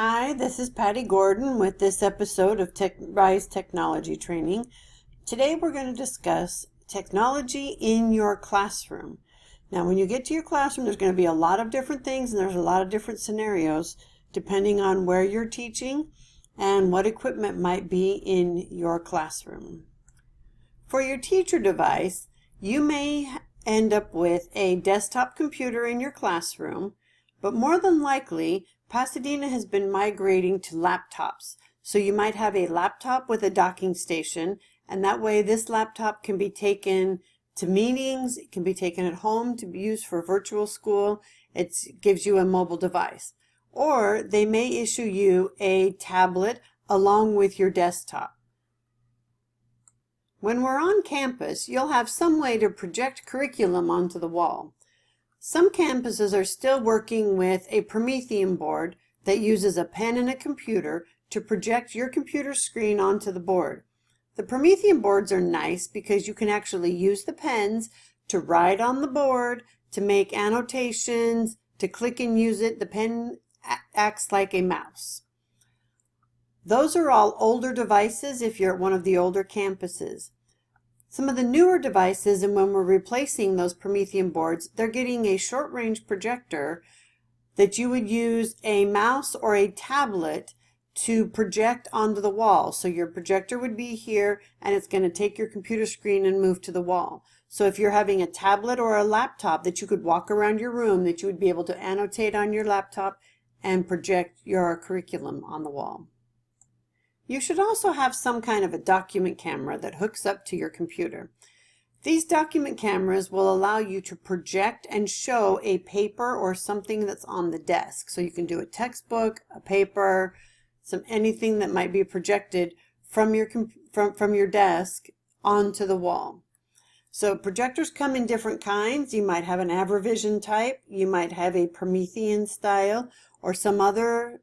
Hi, this is Patty Gordon with this episode of Rise Technology Training. Today we're going to discuss technology in your classroom. Now, when you get to your classroom, there's going to be a lot of different things and there's a lot of different scenarios depending on where you're teaching and what equipment might be in your classroom. For your teacher device, you may end up with a desktop computer in your classroom, but more than likely, Pasadena has been migrating to laptops. So you might have a laptop with a docking station, and that way this laptop can be taken to meetings, it can be taken at home to be used for virtual school. It gives you a mobile device. Or they may issue you a tablet along with your desktop. When we're on campus, you'll have some way to project curriculum onto the wall. Some campuses are still working with a Promethean board that uses a pen and a computer to project your computer screen onto the board. The Promethean boards are nice because you can actually use the pens to write on the board, to make annotations, to click and use it. The pen acts like a mouse. Those are all older devices if you're at one of the older campuses. Some of the newer devices, and when we're replacing those Promethean boards, they're getting a short-range projector that you would use a mouse or a tablet to project onto the wall. So your projector would be here and it's going to take your computer screen and move to the wall. So if you're having a tablet or a laptop that you could walk around your room, that you would be able to annotate on your laptop and project your curriculum on the wall. You should also have some kind of a document camera that hooks up to your computer. These document cameras will allow you to project and show a paper or something that's on the desk. So you can do a textbook, a paper, anything that might be projected from your desk onto the wall. So projectors come in different kinds. You might have an AverVision type, you might have a Promethean style, or some other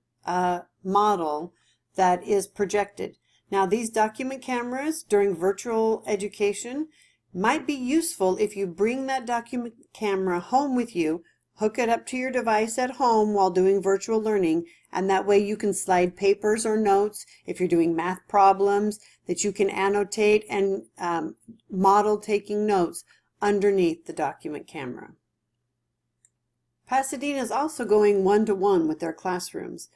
model that is projected. Now, these document cameras during virtual education might be useful if you bring that document camera home with you, hook it up to your device at home while doing virtual learning, and that way you can slide papers or notes if you're doing math problems, that you can annotate and model taking notes underneath the document camera. Pasadena is also going one-to-one with their classrooms.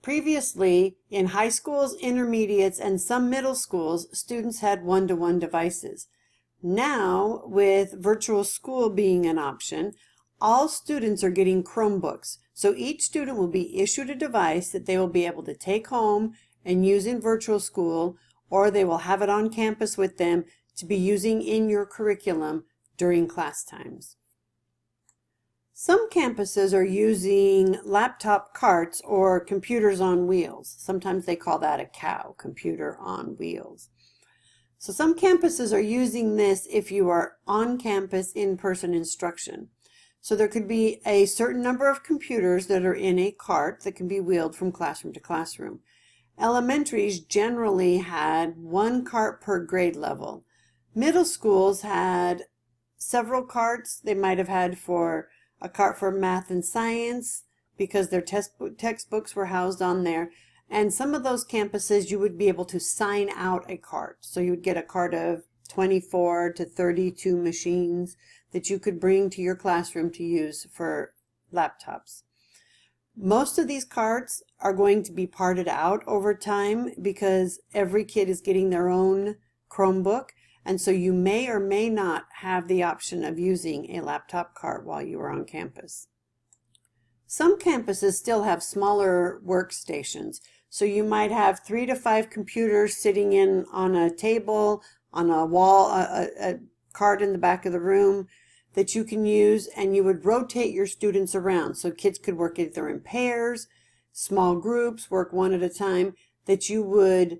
Previously, in high schools, intermediates, and some middle schools, students had one-to-one devices. Now, with virtual school being an option, all students are getting Chromebooks. So each student will be issued a device that they will be able to take home and use in virtual school, or they will have it on campus with them to be using in your curriculum during class times. Some campuses are using laptop carts or computers on wheels. Sometimes they call that a COW, computer on wheels. So some campuses are using this if you are on campus in-person instruction. So there could be a certain number of computers that are in a cart that can be wheeled from classroom to classroom. Elementaries generally had one cart per grade level. Middle schools had several carts. They might have had a cart for math and science because their textbooks were housed on there. And some of those campuses you would be able to sign out a cart. So you would get a cart of 24 to 32 machines that you could bring to your classroom to use for laptops. Most of these carts are going to be parted out over time because every kid is getting their own Chromebook. And so you may or may not have the option of using a laptop cart while you are on campus. Some campuses still have smaller workstations. So you might have 3 to 5 computers sitting on a table, on a wall, a cart in the back of the room that you can use, and you would rotate your students around. So kids could work either in pairs, small groups, work one at a time, that you would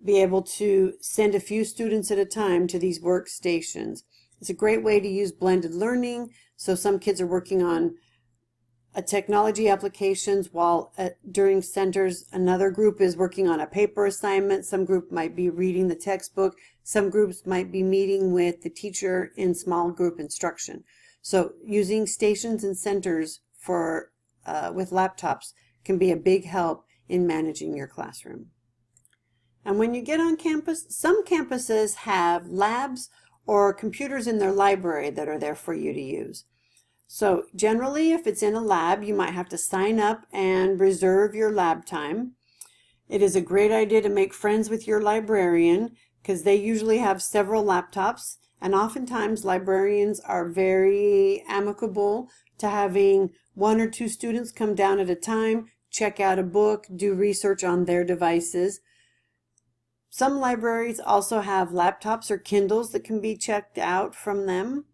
be able to send a few students at a time to these workstations. It's a great way to use blended learning. So some kids are working on technology applications while during centers another group is working on a paper assignment. Some group might be reading the textbook. Some groups might be meeting with the teacher in small group instruction. So using stations and centers with laptops can be a big help in managing your classroom. And when you get on campus, some campuses have labs or computers in their library that are there for you to use. So generally, if it's in a lab, you might have to sign up and reserve your lab time. It is a great idea to make friends with your librarian because they usually have several laptops, and oftentimes librarians are very amicable to having 1 or 2 students come down at a time, check out a book, do research on their devices. Some libraries also have laptops or Kindles that can be checked out from them.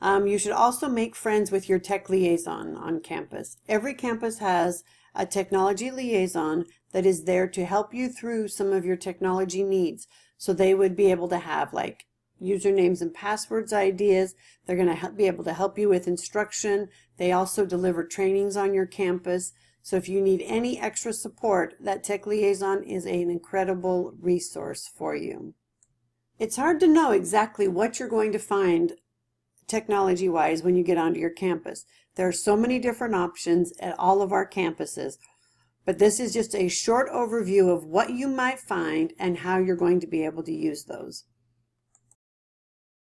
You should also make friends with your tech liaison on campus. Every campus has a technology liaison that is there to help you through some of your technology needs. So they would be able to have like usernames and passwords ideas. They're going to be able to help you with instruction. They also deliver trainings on your campus. So if you need any extra support, that tech liaison is an incredible resource for you. It's hard to know exactly what you're going to find technology-wise when you get onto your campus. There are so many different options at all of our campuses, but this is just a short overview of what you might find and how you're going to be able to use those.